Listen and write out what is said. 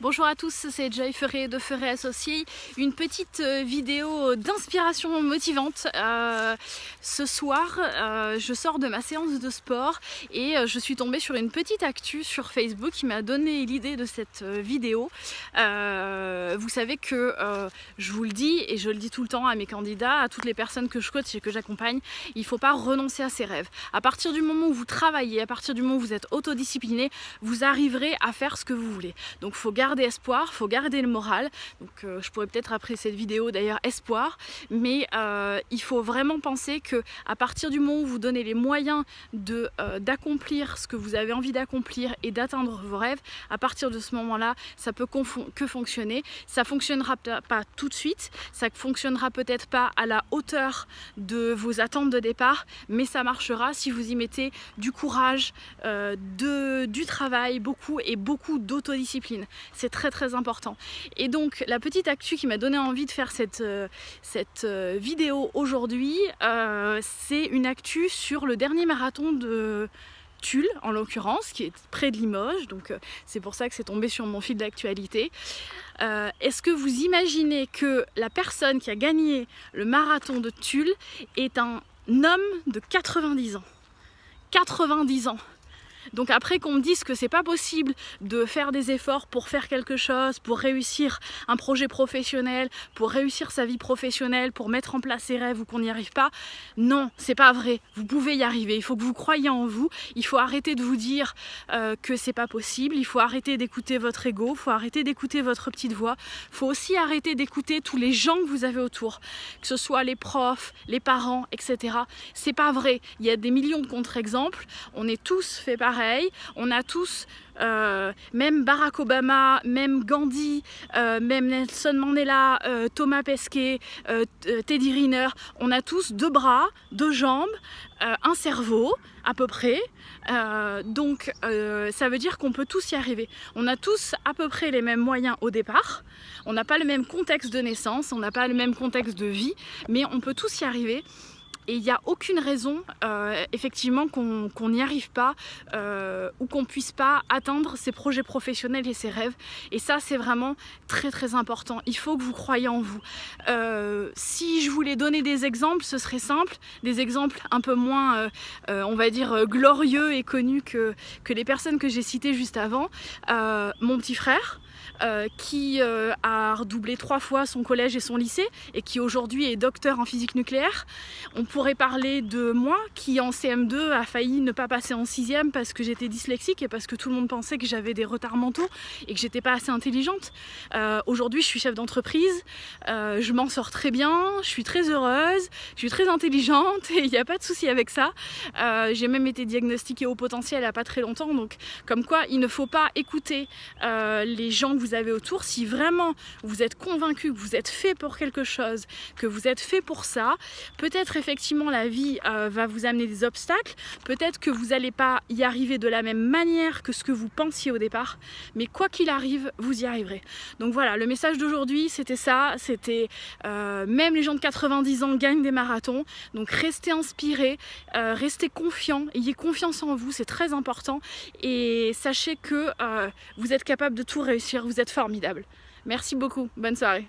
Bonjour à tous, c'est Joy Ferré de Ferré Associés. Une petite vidéo d'inspiration motivante. Ce soir, je sors de ma séance de sport et je suis tombée sur une petite actu sur Facebook qui m'a donné l'idée de cette vidéo. Vous savez que je vous le dis et je le dis tout le temps à mes candidats, à toutes les personnes que je coach et que j'accompagne, il ne faut pas renoncer à ses rêves. À partir du moment où vous travaillez, à partir du moment où vous êtes autodiscipliné, vous arriverez à faire ce que vous voulez. Donc il faut garder espoir, il faut garder le moral. Donc je pourrais peut-être après cette vidéo d'ailleurs espoir, mais il faut vraiment penser que à partir du moment où vous donnez les moyens d'accomplir ce que vous avez envie d'accomplir et d'atteindre vos rêves, à partir de ce moment-là, ça peut que fonctionner. Ça fonctionnera pas tout de suite, ça fonctionnera peut-être pas à la hauteur de vos attentes de départ, mais ça marchera si vous y mettez du courage, du travail, beaucoup d'autodiscipline. C'est très important. Et donc la petite actu qui m'a donné envie de faire cette vidéo aujourd'hui, c'est une actu sur le dernier marathon de Tulle en l'occurrence, qui est près de Limoges, donc c'est pour ça que c'est tombé sur mon fil d'actualité. Est-ce que vous imaginez que la personne qui a gagné le marathon de Tulle est un homme de 90 ans? 90 ans! Donc après qu'on me dise que c'est pas possible de faire des efforts pour faire quelque chose, pour réussir un projet professionnel, pour réussir sa vie professionnelle, pour mettre en place ses rêves ou qu'on n'y arrive pas, non, c'est pas vrai. Vous pouvez y arriver. Il faut que vous croyiez en vous. Il faut arrêter de vous dire que c'est pas possible. Il faut arrêter d'écouter votre ego. Il faut arrêter d'écouter votre petite voix. Il faut aussi arrêter d'écouter tous les gens que vous avez autour, que ce soit les profs, les parents, etc. C'est pas vrai. Il y a des millions de contre-exemples. On est tous fait pareil. On a tous, même Barack Obama, même Gandhi, même Nelson Mandela, Thomas Pesquet, Teddy Riner, on a tous deux bras, deux jambes, un cerveau à peu près, donc ça veut dire qu'on peut tous y arriver. On a tous à peu près les mêmes moyens au départ, on n'a pas le même contexte de naissance, on n'a pas le même contexte de vie, mais on peut tous y arriver. Et il n'y a aucune raison, effectivement, qu'on n'y arrive pas ou qu'on ne puisse pas atteindre ses projets professionnels et ses rêves. Et ça, c'est vraiment très important. Il faut que vous croyiez en vous. Si je voulais donner des exemples, ce serait simple. Des exemples un peu moins, on va dire, glorieux et connus que les personnes que j'ai citées juste avant. Mon petit frère, qui a redoublé 3 fois son collège et son lycée et qui aujourd'hui est docteur en physique nucléaire. On pourrait parler de moi qui en CM2 a failli ne pas passer en 6e parce que j'étais dyslexique et parce que tout le monde pensait que j'avais des retards mentaux et que j'étais pas assez intelligente. Aujourd'hui je suis chef d'entreprise, je m'en sors très bien, je suis très heureuse, je suis très intelligente et il n'y a pas de souci avec ça. J'ai même été diagnostiquée au potentiel il n'y a pas très longtemps, donc comme quoi il ne faut pas écouter les gens que vous avez autour. Si vraiment vous êtes convaincu que vous êtes fait pour quelque chose, que vous êtes fait pour ça, peut-être effectivement la vie va vous amener des obstacles, peut-être que vous n'allez pas y arriver de la même manière que ce que vous pensiez au départ, mais quoi qu'il arrive, vous y arriverez. Donc voilà, le message d'aujourd'hui c'était ça, c'était même les gens de 90 ans gagnent des marathons, donc restez inspirés, restez confiants, ayez confiance en vous, c'est très important et sachez que vous êtes capable de tout réussir, vous êtes formidable. Merci beaucoup, bonne soirée.